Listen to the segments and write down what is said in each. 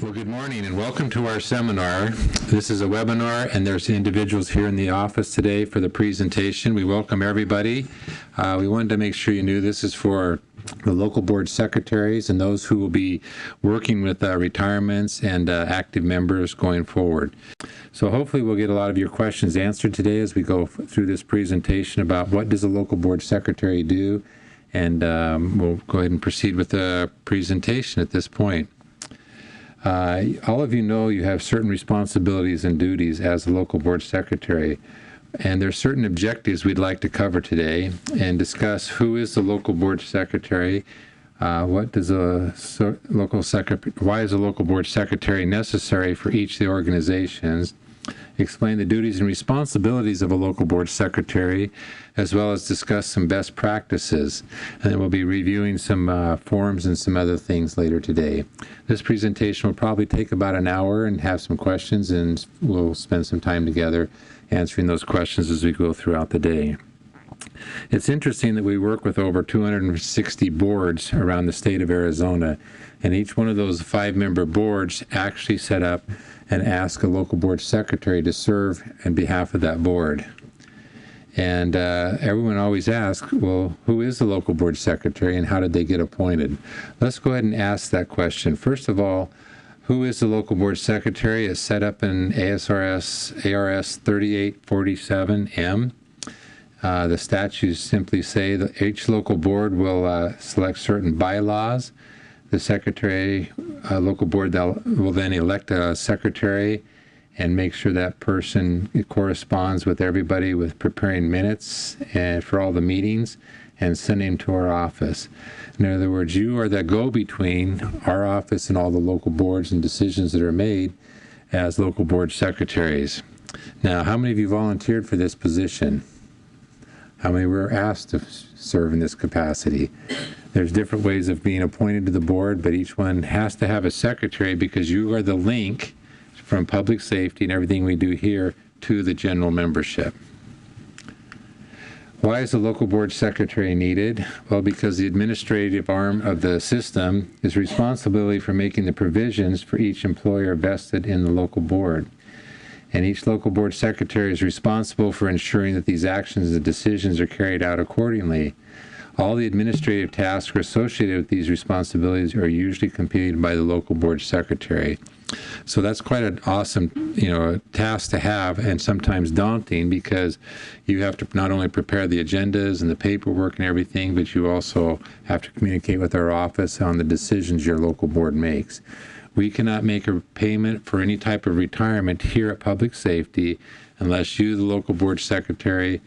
Well, good morning and welcome to our seminar. This is a webinar and there's individuals here in the office today for the presentation. We welcome everybody. We wanted to make sure you knew this is for the local board secretaries and those who will be working with retirements and active members going forward. So hopefully we'll get a lot of your questions answered today as we go through this presentation about what does a local board secretary do, and we'll go ahead and proceed with the presentation at this point. All of you know you have certain responsibilities and duties as a local board secretary, and there are certain objectives we'd like to cover today and discuss who is the local board secretary, why is a local board secretary necessary for each of the organizations, explain the duties and responsibilities of a local board secretary, as well as discuss some best practices. And then we'll be reviewing some forms and some other things later today. This presentation will probably take about an hour and have some questions, and we'll spend some time together answering those questions as we go throughout the day. It's interesting that we work with over 260 boards around the state of Arizona, and each one of those 5-member boards actually set up and ask a local board secretary to serve on behalf of that board. And everyone always asks, well, who is the local board secretary and how did they get appointed? Let's go ahead and ask that question. First of all, who is the local board secretary? It's set up in ARS 3847M. The statutes simply say that each local board will select certain bylaws. The secretary, local board will then elect a secretary and make sure that person corresponds with everybody with preparing minutes and for all the meetings and sending them to our office. In other words, you are the go-between our office and all the local boards and decisions that are made as local board secretaries. Now, how many of you volunteered for this position? How many were asked to serve in this capacity? There's different ways of being appointed to the board, but each one has to have a secretary because you are the link from public safety and everything we do here to the general membership. Why is the local board secretary needed? Well, because the administrative arm of the system is responsible for making the provisions for each employer vested in the local board. And each local board secretary is responsible for ensuring that these actions and decisions are carried out accordingly. All the administrative tasks associated with these responsibilities are usually completed by the local board secretary. So that's quite an awesome, task to have, and sometimes daunting because you have to not only prepare the agendas and the paperwork and everything, but you also have to communicate with our office on the decisions your local board makes. We cannot make a payment for any type of retirement here at Public Safety unless you, the local board secretary,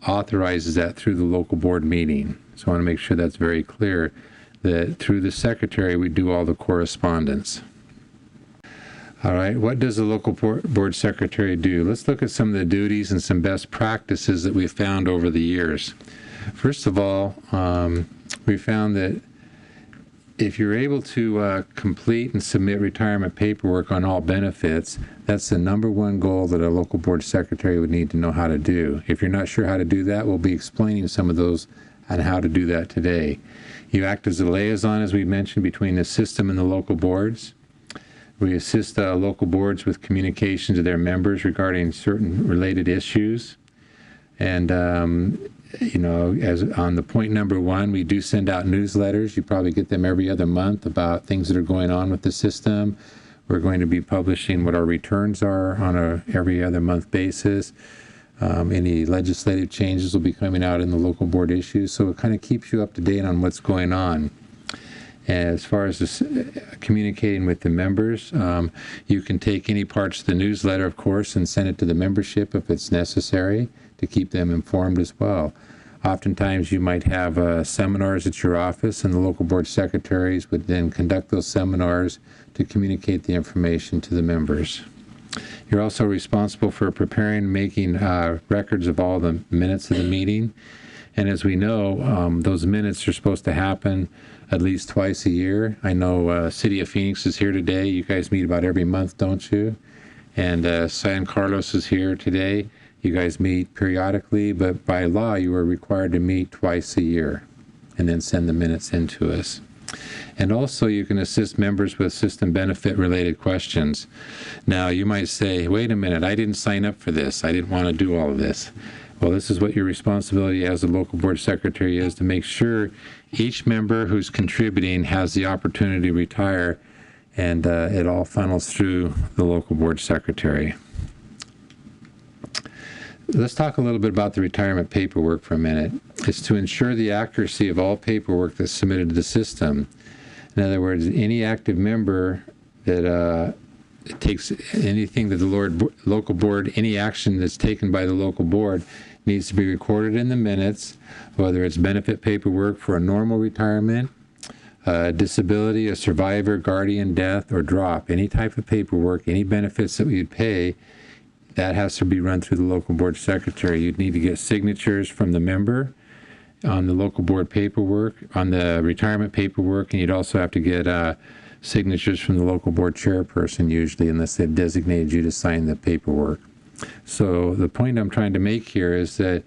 authorizes that through the local board meeting. So I want to make sure that's very clear that through the secretary we do all the correspondence. All right, what does the local board secretary do? Let's look at some of the duties and some best practices that we've found over the years. First of all, we found that if you're able to complete and submit retirement paperwork on all benefits, that's the #1 goal that a local board secretary would need to know how to do. If you're not sure how to do that, we'll be explaining some of those on how to do that today. You act as a liaison, as we mentioned, between the system and the local boards. We assist local boards with communication to their members regarding certain related issues. And as on the point #1, we do send out newsletters. You probably get them every other month about things that are going on with the system. We're going to be publishing what our returns are on a every other month basis. Any legislative changes will be coming out in the local board issues, so it kind of keeps you up to date on what's going on. As far as communicating with the members, you can take any parts of the newsletter, of course, and send it to the membership if it's necessary to keep them informed as well. Oftentimes you might have seminars at your office, and the local board secretaries would then conduct those seminars to communicate the information to the members. You're also responsible for preparing and making records of all the minutes of the meeting. And as we know, those minutes are supposed to happen at least twice a year. I know City of Phoenix is here today. You guys meet about every month, don't you? And San Carlos is here today. You guys meet periodically, but by law, you are required to meet twice a year and then send the minutes in to us. And also you can assist members with system benefit related questions. Now you might say, wait a minute, I didn't sign up for this. I didn't want to do all of this. Well, this is what your responsibility as a local board secretary is, to make sure each member who's contributing has the opportunity to retire, and it all funnels through the local board secretary. Let's talk a little bit about the retirement paperwork for a minute. It's to ensure the accuracy of all paperwork that's submitted to the system. In other words, any active member that takes anything that the local board, any action that's taken by the local board needs to be recorded in the minutes, whether it's benefit paperwork for a normal retirement, disability, a survivor, guardian death, or drop. Any type of paperwork, any benefits that we'd pay, that has to be run through the local board secretary. You'd need to get signatures from the member on the local board paperwork, on the retirement paperwork, and you'd also have to get signatures from the local board chairperson usually, unless they've designated you to sign the paperwork. So the point I'm trying to make here is that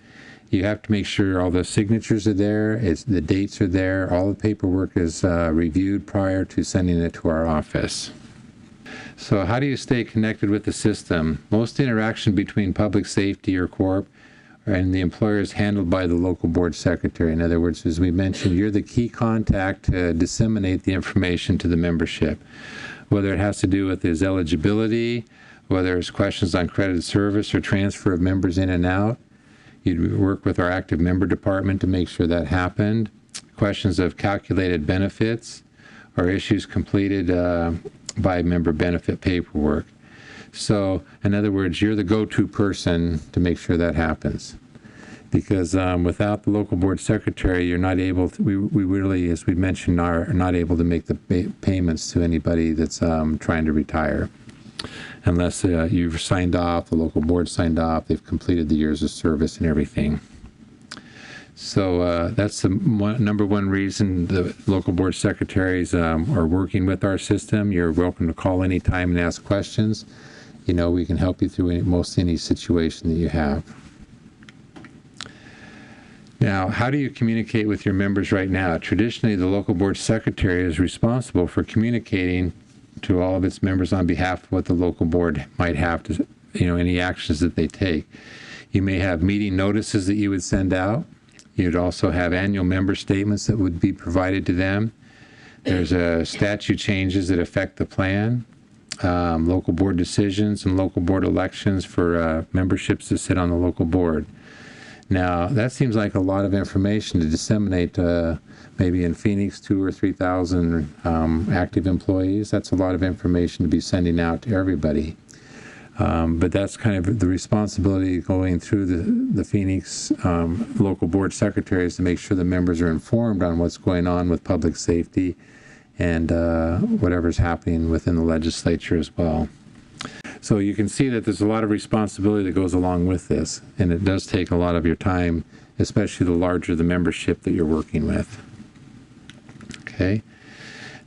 you have to make sure all the signatures are there, the dates are there, all the paperwork is reviewed prior to sending it to our office. So how do you stay connected with the system? Most interaction between public safety or corp and the employer is handled by the local board secretary. In other words, as we mentioned, you're the key contact to disseminate the information to the membership, whether it has to do with his eligibility, whether it's questions on credited service or transfer of members in and out. You'd work with our active member department to make sure that happened. Questions of calculated benefits or issues completed by member benefit paperwork. So, in other words, you're the go-to person to make sure that happens. Because without the local board secretary, you're not able to, we really, as we mentioned, are not able to make the payments to anybody that's trying to retire. Unless you've signed off, the local board signed off, they've completed the years of service and everything. So that's the number one reason the local board secretaries are working with our system. You're welcome to call anytime and ask questions. You know, we can help you through most any situation that you have. Now, how do you communicate with your members right now? Traditionally, the local board secretary is responsible for communicating to all of its members on behalf of what the local board might have to, any actions that they take. You may have meeting notices that you would send out. You'd also have annual member statements that would be provided to them. There's statute changes that affect the plan, local board decisions and local board elections for memberships that sit on the local board. Now, that seems like a lot of information to disseminate maybe in Phoenix, 2,000 or 3,000 active employees. That's a lot of information to be sending out to everybody. But that's kind of the responsibility going through the Phoenix local board secretaries to make sure the members are informed on what's going on with public safety and whatever's happening within the legislature as well. So you can see that there's a lot of responsibility that goes along with this, and it does take a lot of your time, especially the larger the membership that you're working with. Okay.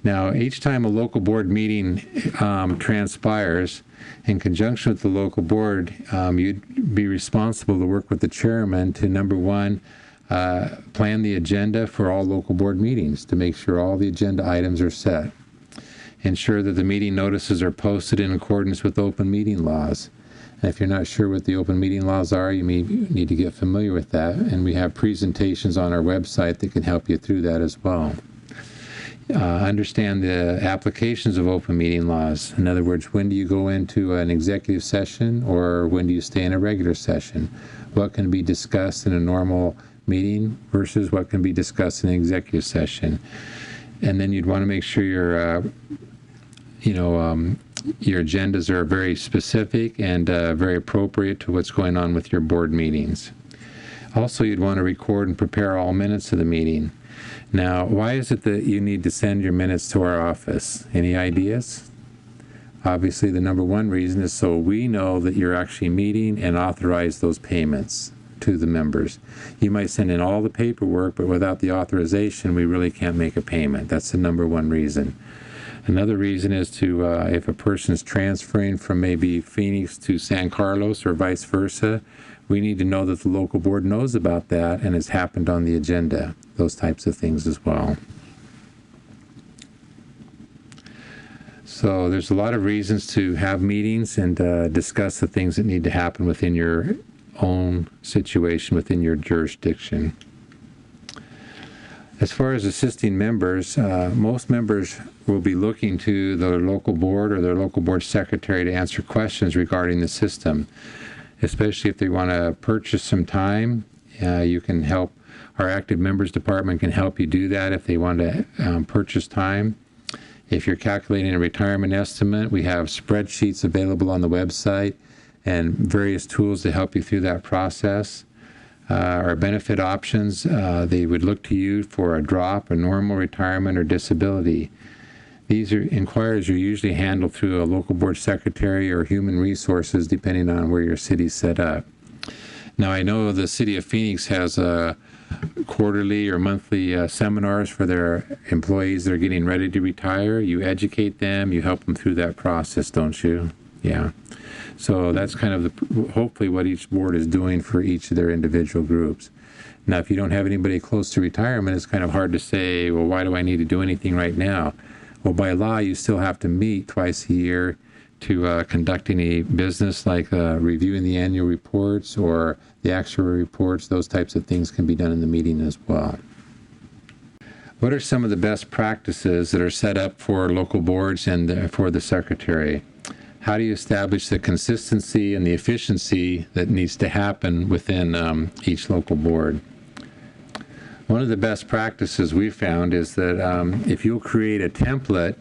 Now, each time a local board meeting transpires, in conjunction with the local board, you'd be responsible to work with the chairman to, number one, plan the agenda for all local board meetings to make sure all the agenda items are set. Ensure that the meeting notices are posted in accordance with open meeting laws. And if you're not sure what the open meeting laws are, you may need to get familiar with that. And we have presentations on our website that can help you through that as well. Understand the applications of open meeting laws. In other words, when do you go into an executive session or when do you stay in a regular session? What can be discussed in a normal meeting versus what can be discussed in an executive session? And then you'd want to make sure your agendas are very specific and very appropriate to what's going on with your board meetings. Also, you'd want to record and prepare all minutes of the meeting. Now, why is it that you need to send your minutes to our office? Any ideas? Obviously, the number one reason is so we know that you're actually meeting and authorize those payments to the members. You might send in all the paperwork, but without the authorization, we really can't make a payment. That's the number one reason. Another reason is to, if a person is transferring from maybe Phoenix to San Carlos or vice versa, we need to know that the local board knows about that and it's happened on the agenda, those types of things as well. So there's a lot of reasons to have meetings and discuss the things that need to happen within your own situation, within your jurisdiction. As far as assisting members, most members will be looking to their local board or their local board secretary to answer questions regarding the system, especially if they want to purchase some time. You can help. Our active members department can help you do that if they want to purchase time. If you're calculating a retirement estimate, we have spreadsheets available on the website and various tools to help you through that process. Our benefit options, they would look to you for a drop, a normal retirement, or disability. These inquiries are usually handled through a local board secretary or human resources, depending on where your city's set up. Now, I know the city of Phoenix has quarterly or monthly seminars for their employees that are getting ready to retire. You educate them, you help them through that process, don't you? Yeah. So that's kind of hopefully what each board is doing for each of their individual groups. Now, if you don't have anybody close to retirement, it's kind of hard to say, well, why do I need to do anything right now? Well, by law, you still have to meet twice a year to conduct any business like reviewing the annual reports or the actuary reports. Those types of things can be done in the meeting as well. What are some of the best practices that are set up for local boards and for the secretary? How do you establish the consistency and the efficiency that needs to happen within each local board? One of the best practices we found is that if you'll create a template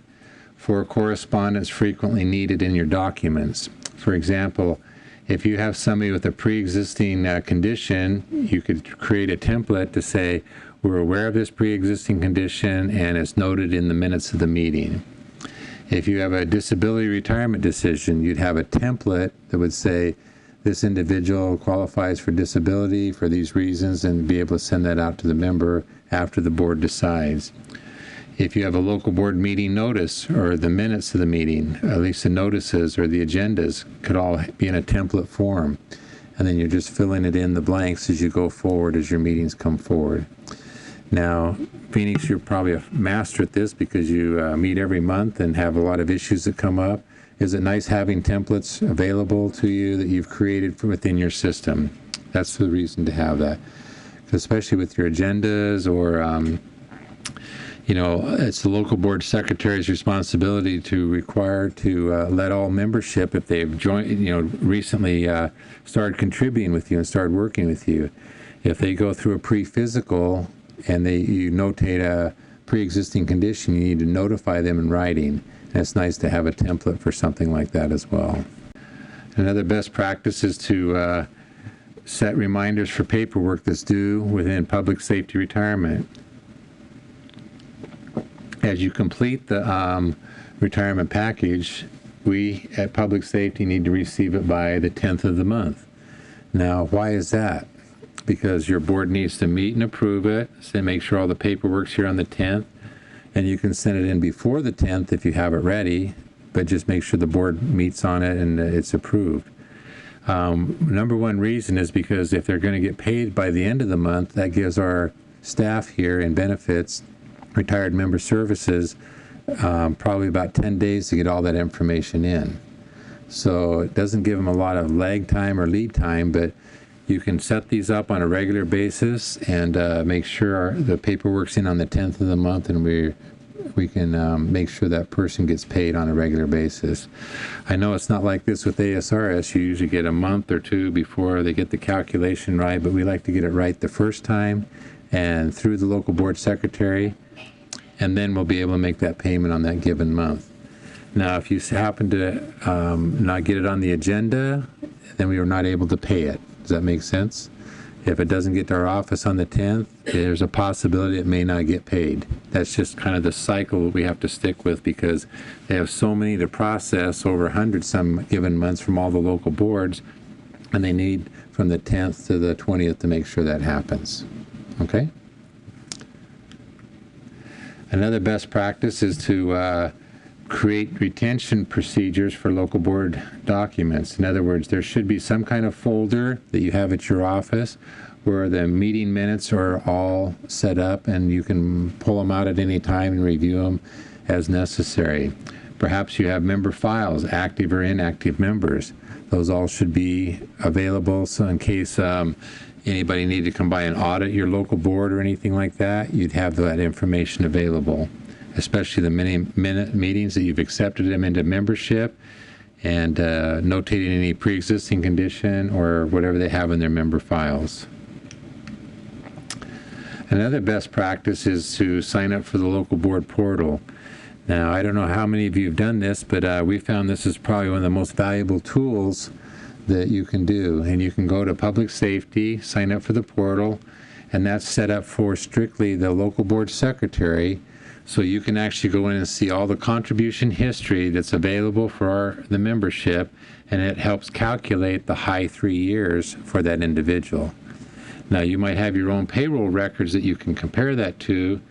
for correspondence frequently needed in your documents. For example, if you have somebody with a pre-existing condition, you could create a template to say, we're aware of this pre-existing condition and it's noted in the minutes of the meeting. If you have a disability retirement decision, you'd have a template that would say, this individual qualifies for disability for these reasons, and be able to send that out to the member after the board decides. If you have a local board meeting notice or the minutes of the meeting, at least the notices or the agendas could all be in a template form. And then you're just filling it in the blanks as you go forward, as your meetings come forward. Now, Phoenix, you're probably a master at this because you meet every month and have a lot of issues that come up. Is it nice having templates available to you that you've created within your system? That's the reason to have that. Especially with your agendas or it's the local board secretary's responsibility to require to let all membership, if they've joined, recently started contributing with you and started working with you, if they go through a pre-physical and you notate a pre-existing condition, you need to notify them in writing. And it's nice to have a template for something like that as well. Another best practice is to set reminders for paperwork that's due within public safety retirement. As you complete the retirement package, we at Public Safety need to receive it by the 10th of the month. Now, why is that? Because your board needs to meet and approve it, so make sure all the paperwork's here on the 10th, and you can send it in before the 10th if you have it ready, but just make sure the board meets on it and it's approved. Number one reason is because if they're going to get paid by the end of the month, that gives our staff here in benefits, retired member services, probably about 10 days to get all that information in. So it doesn't give them a lot of lag time or lead time, but you can set these up on a regular basis and make sure the paperwork's in on the 10th of the month, and we can make sure that person gets paid on a regular basis. I know it's not like this with ASRS. You usually get a month or two before they get the calculation right, but we like to get it right the first time and through the local board secretary, and then we'll be able to make that payment on that given month. Now, if you happen to not get it on the agenda, then we are not able to pay it. Does that make sense? If it doesn't get to our office on the 10th, there's a possibility it may not get paid. That's just kind of the cycle we have to stick with because they have so many to process, over 100 some given months from all the local boards, and they need from the 10th to the 20th to make sure that happens. Okay? Another best practice is to create retention procedures for local board documents. In other words, there should be some kind of folder that you have at your office where the meeting minutes are all set up and you can pull them out at any time and review them as necessary. Perhaps you have member files, active or inactive members. Those all should be available, so in case anybody needed to come by and audit your local board or anything like that, you'd have that information available, especially the many meetings that you've accepted them into membership, and notating any pre-existing condition or whatever they have in their member files. Another best practice is to sign up for the local board portal. Now, I don't know how many of you have done this, but we found this is probably one of the most valuable tools that you can do. And you can go to public safety, sign up for the portal, and that's set up for strictly the local board secretary. So you can actually go in and see all the contribution history that's available for the membership, and it helps calculate the high 3 years for that individual. Now, you might have your own payroll records that you can compare that to,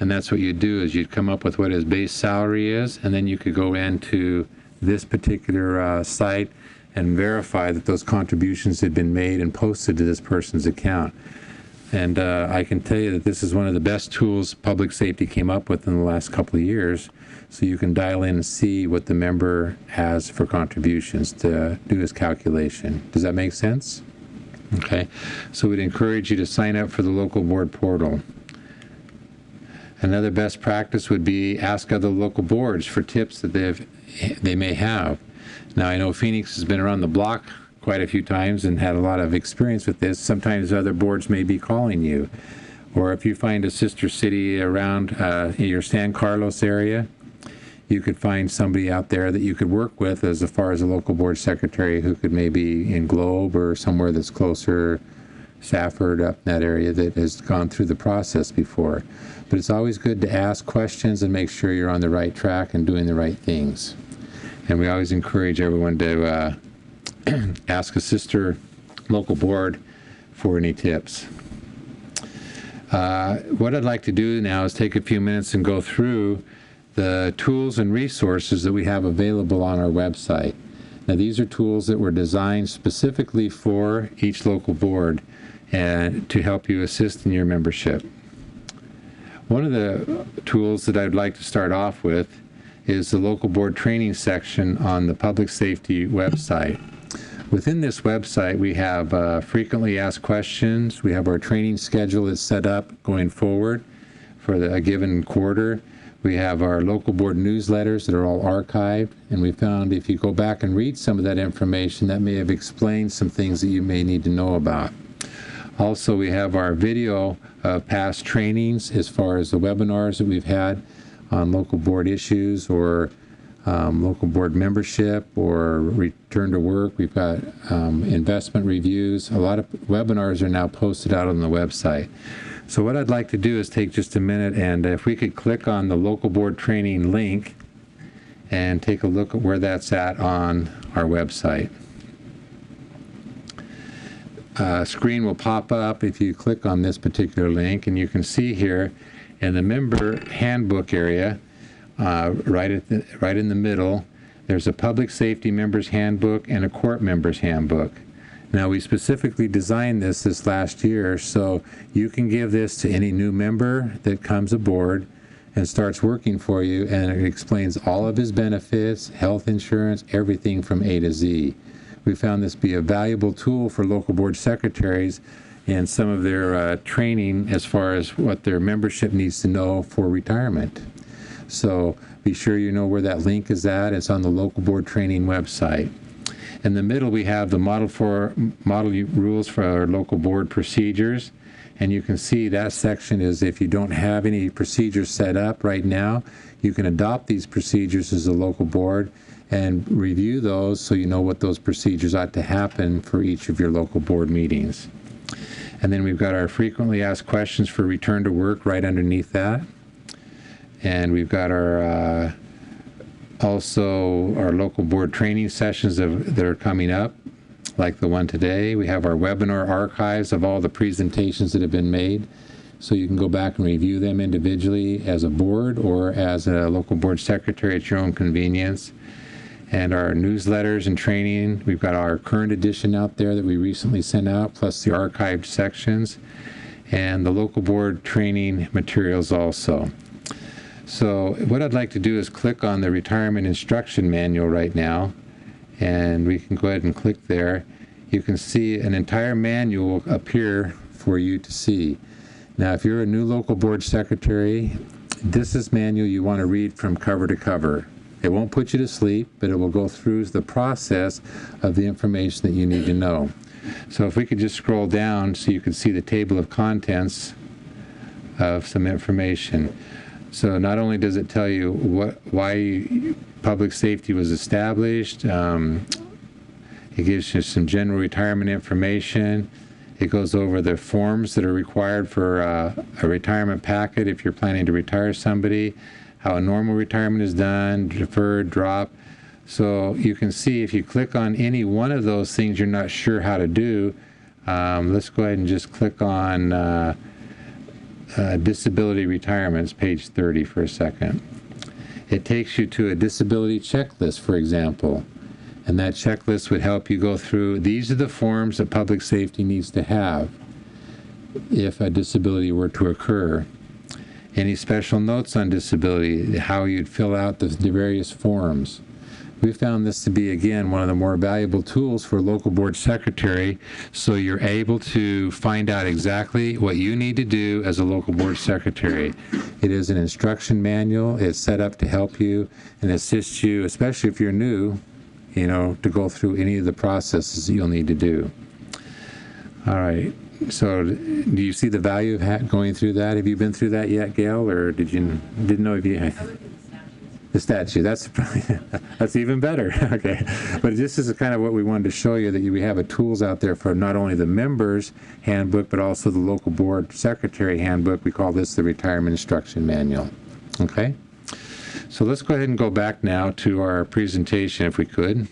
and that's what you do, is you'd come up with what his base salary is, and then you could go into this particular site and verify that those contributions had been made and posted to this person's account. And I can tell you that this is one of the best tools public safety came up with in the last couple of years, so you can dial in and see what the member has for contributions to do his calculation. Does that make sense? Okay, so we'd encourage you to sign up for the local board portal. Another best practice would be ask other local boards for tips that they may have. Now, I know Phoenix has been around the block quite a few times and had a lot of experience with this. Sometimes other boards may be calling you. Or if you find a sister city around in your San Carlos area, you could find somebody out there that you could work with as far as a local board secretary who could maybe in Globe or somewhere that's closer, Safford, up in that area, that has gone through the process before. But it's always good to ask questions and make sure you're on the right track and doing the right things. And we always encourage everyone to ask a sister local board for any tips. What I'd like to do now is take a few minutes and go through the tools and resources that we have available on our website. Now, these are tools that were designed specifically for each local board and to help you assist in your membership. One of the tools that I'd like to start off with is the local board training section on the public safety website. Within this website, we have frequently asked questions. We have our training schedule that's set up going forward for a given quarter. We have our local board newsletters that are all archived, and we found if you go back and read some of that information, that may have explained some things that you may need to know about. Also, we have our video past trainings as far as the webinars that we've had on local board issues or local board membership or return to work. We've got investment reviews. A lot of webinars are now posted out on the website. So what I'd like to do is take just a minute, and if we could click on the local board training link and take a look at where that's at on our website. Screen will pop up if you click on this particular link, and you can see here in the member handbook area, right in the middle, there's a public safety member's handbook and a court member's handbook. Now, we specifically designed this last year, so you can give this to any new member that comes aboard and starts working for you, and it explains all of his benefits, health insurance, everything from A to Z. We found this to be a valuable tool for local board secretaries in some of their training as far as what their membership needs to know for retirement. So be sure you know where that link is at. It's on the local board training website. In the middle, we have the model rules for our local board procedures. And you can see that section is if you don't have any procedures set up right now, you can adopt these procedures as a local board and review those so you know what those procedures ought to happen for each of your local board meetings. And then we've got our frequently asked questions for return to work right underneath that. And we've got our also our local board training sessions that are coming up, like the one today. We have our webinar archives of all the presentations that have been made, so you can go back and review them individually as a board or as a local board secretary at your own convenience. And our newsletters and training, we've got our current edition out there that we recently sent out, plus the archived sections, and the local board training materials also. So what I'd like to do is click on the Retirement Instruction Manual right now, and we can go ahead and click there. You can see an entire manual appear for you to see. Now, if you're a new local board secretary, this is manual you want to read from cover to cover. It won't put you to sleep, but it will go through the process of the information that you need to know. So if we could just scroll down so you can see the table of contents of some information. So not only does it tell you why public safety was established, it gives you some general retirement information. It goes over the forms that are required for a retirement packet if you're planning to retire somebody, how a normal retirement is done, deferred, drop. So you can see if you click on any one of those things you're not sure how to do, let's go ahead and just click on disability retirements, page 30 for a second. It takes you to a disability checklist, for example. And that checklist would help you go through, these are the forms that public safety needs to have if a disability were to occur. Any special notes on disability, how you'd fill out the various forms. We found this to be, again, one of the more valuable tools for a local board secretary, so you're able to find out exactly what you need to do as a local board secretary. It is an instruction manual. It's set up to help you and assist you, especially if you're new, to go through any of the processes that you'll need to do. All right. So do you see the value of going through that? Have you been through that yet, Gail, or didn't know if you had? The statute. That's even better. Okay. But this is kind of what we wanted to show you, that we have a tools out there for not only the members handbook, but also the local board secretary handbook. We call this the Retirement Instruction Manual. Okay. So let's go ahead and go back now to our presentation if we could.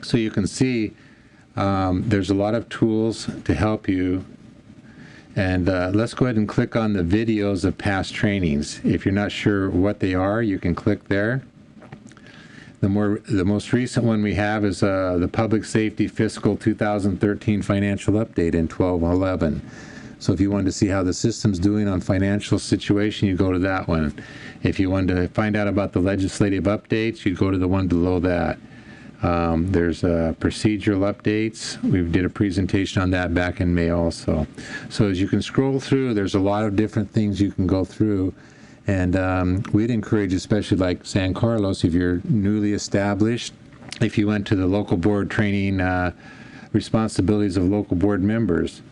So you can see there's a lot of tools to help you. And let's go ahead and click on the videos of past trainings. If you're not sure what they are, you can click there. The most recent one we have is the Public Safety Fiscal 2013 Financial Update in 12/11. So if you wanted to see how the system's doing on financial situation, you go to that one. If you wanted to find out about the legislative updates, you go to the one below that. There's procedural updates. We did a presentation on that back in May also. So as you can scroll through, there's a lot of different things you can go through. And we'd encourage, especially like San Carlos, if you're newly established, if you went to the local board training responsibilities of local board members,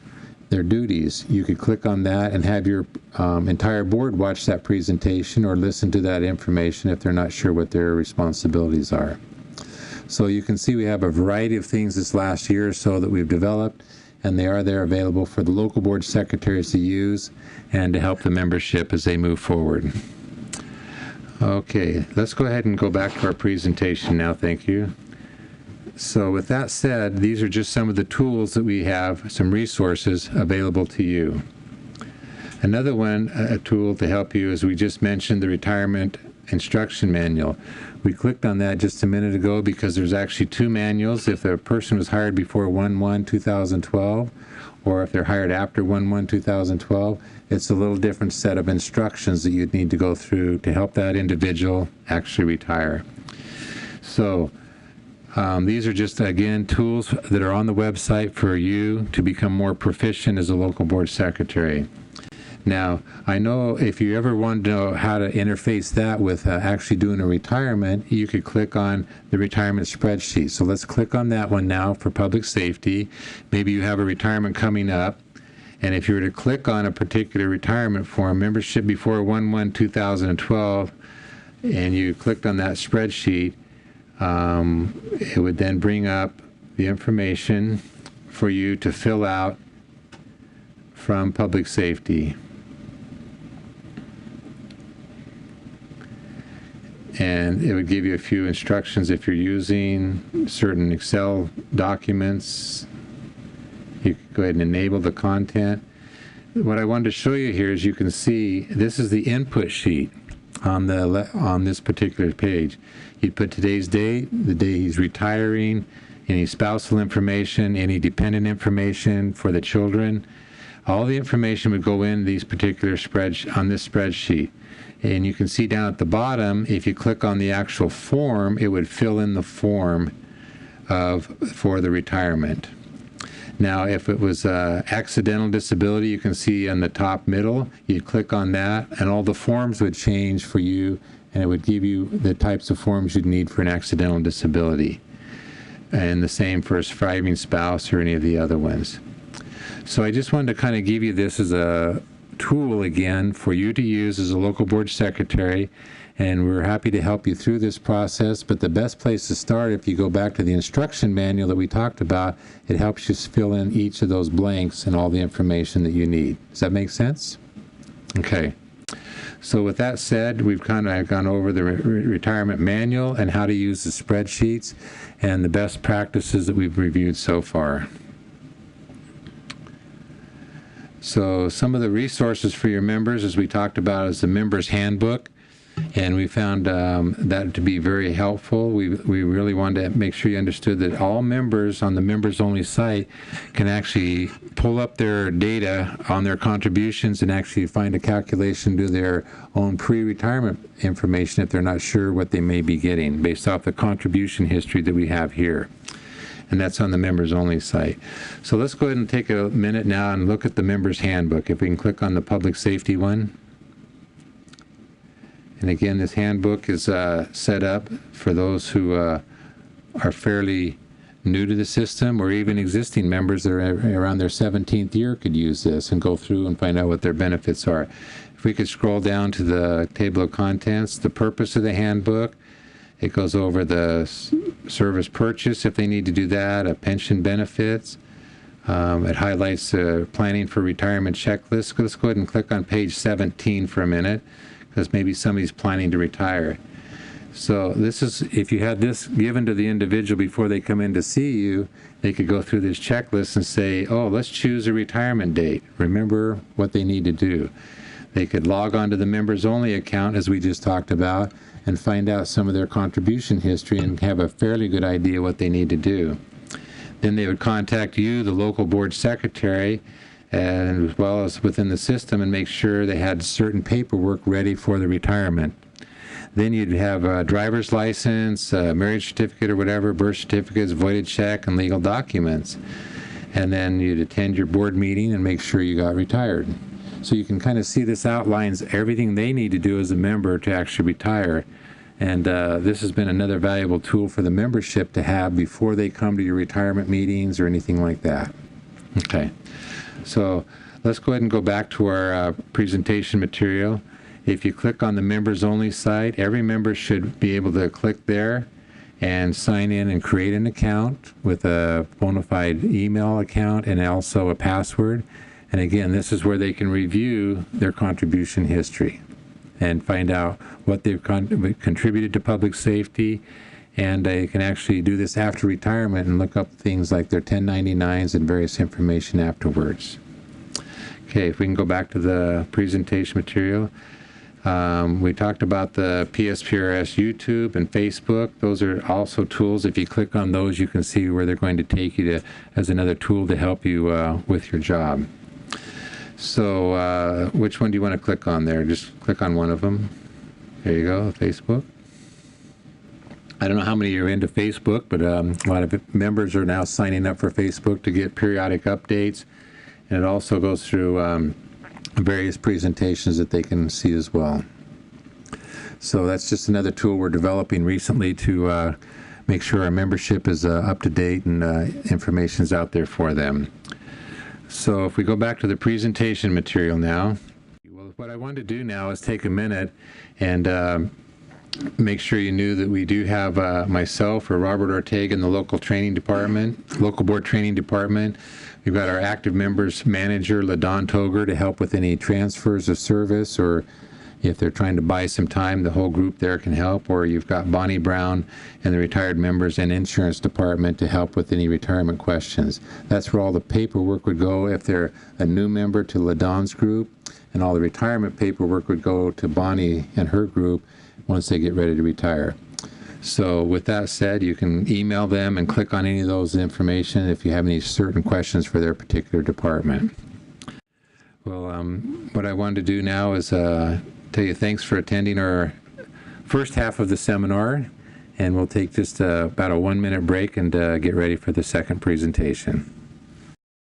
their duties, you could click on that and have your entire board watch that presentation or listen to that information if they're not sure what their responsibilities are. So you can see we have a variety of things this last year or so that we've developed, and they are there available for the local board secretaries to use and to help the membership as they move forward. Okay, let's go ahead and go back to our presentation now. Thank you. So with that said, these are just some of the tools that we have, some resources available to you. Another one, a tool to help you, as we just mentioned, the Retirement Instruction Manual. We clicked on that just a minute ago because there's actually two manuals. If a person was hired before 1/1/2012, or if they're hired after 1/1/2012, it's a little different set of instructions that you'd need to go through to help that individual actually retire. So these are just, again, tools that are on the website for you to become more proficient as a local board secretary. Now, I know if you ever want to know how to interface that with actually doing a retirement, you could click on the retirement spreadsheet. So let's click on that one now for public safety. Maybe you have a retirement coming up, and if you were to click on a particular retirement form, membership before 1/1/2012, and you clicked on that spreadsheet, it would then bring up the information for you to fill out from public safety. And it would give you a few instructions if you're using certain Excel documents. You can go ahead and enable the content. What I wanted to show you here is you can see this is the input sheet on this particular page. You'd put today's date, the day he's retiring, any spousal information, any dependent information for the children. All the information would go in these particular on this spreadsheet. And you can see down at the bottom, if you click on the actual form, it would fill in the form for the retirement. Now, if it was accidental disability, you can see on the top middle, you'd click on that, and all the forms would change for you, and it would give you the types of forms you'd need for an accidental disability. And the same for a surviving spouse or any of the other ones. So I just wanted to kind of give you this as a tool again for you to use as a local board secretary, and we're happy to help you through this process. But the best place to start, if you go back to the instruction manual that we talked about, it helps you fill in each of those blanks and all the information that you need. Does that make sense? Okay. So with that said, we've kind of gone over the retirement manual and how to use the spreadsheets and the best practices that we've reviewed so far. So some of the resources for your members, as we talked about, is the members handbook, and we found that to be very helpful. We really wanted to make sure you understood that all members on the members only site can actually pull up their data on their contributions and actually find a calculation, do their own pre-retirement information if they're not sure what they may be getting based off the contribution history that we have here. And that's on the members only site. So let's go ahead and take a minute now and look at the members handbook. If we can click on the public safety one. And again, this handbook is set up for those who are fairly new to the system, or even existing members that are around their 17th year could use this and go through and find out what their benefits are. If we could scroll down to the table of contents, the purpose of the handbook, it goes over the service purchase, if they need to do that, pension benefits. It highlights the planning for retirement checklist. Let's go ahead and click on page 17 for a minute, because maybe somebody's planning to retire. So this is, if you had this given to the individual before they come in to see you, they could go through this checklist and say, oh, let's choose a retirement date. Remember what they need to do. They could log on to the members only account, as we just talked about, and find out some of their contribution history and have a fairly good idea what they need to do. Then they would contact you, the local board secretary, and as well as within the system, and make sure they had certain paperwork ready for the retirement. Then you'd have a driver's license, a marriage certificate or whatever, birth certificates, voided check, and legal documents. And then you'd attend your board meeting and make sure you got retired. So you can kind of see this outlines everything they need to do as a member to actually retire. And this has been another valuable tool for the membership to have before they come to your retirement meetings or anything like that. Okay, so let's go ahead and go back to our presentation material. If you click on the members only site, every member should be able to click there and sign in and create an account with a bona fide email account and also a password. And again, this is where they can review their contribution history and find out what they've contributed to public safety. And they can actually do this after retirement and look up things like their 1099s and various information afterwards. Okay, if we can go back to the presentation material. We talked about the PSPRS YouTube and Facebook. Those are also tools. If you click on those, you can see where they're going to take you to as another tool to help you with your job. So which one do you want to click on there? Just click on one of them. There you go, Facebook. I don't know how many are into Facebook, but a lot of members are now signing up for Facebook to get periodic updates. And it also goes through various presentations that they can see as well. So that's just another tool we're developing recently to make sure our membership is up to date and information's out there for them. So if we go back to the presentation material now, well, what I want to do now is take a minute and make sure you knew that we do have myself or Robert Ortega in the local board training department. We've got our active members manager, LaDon Toger, to help with any transfers of service, or if they're trying to buy some time, the whole group there can help. Or you've got Bonnie Brown and the retired members and insurance department to help with any retirement questions. That's where all the paperwork would go if they're a new member to LaDon's group, and all the retirement paperwork would go to Bonnie and her group once they get ready to retire. So with that said, you can email them and click on any of those information if you have any certain questions for their particular department. Well, what I wanted to do now is tell you thanks for attending our first half of the seminar, and we'll take just about a 1-minute break and get ready for the second presentation.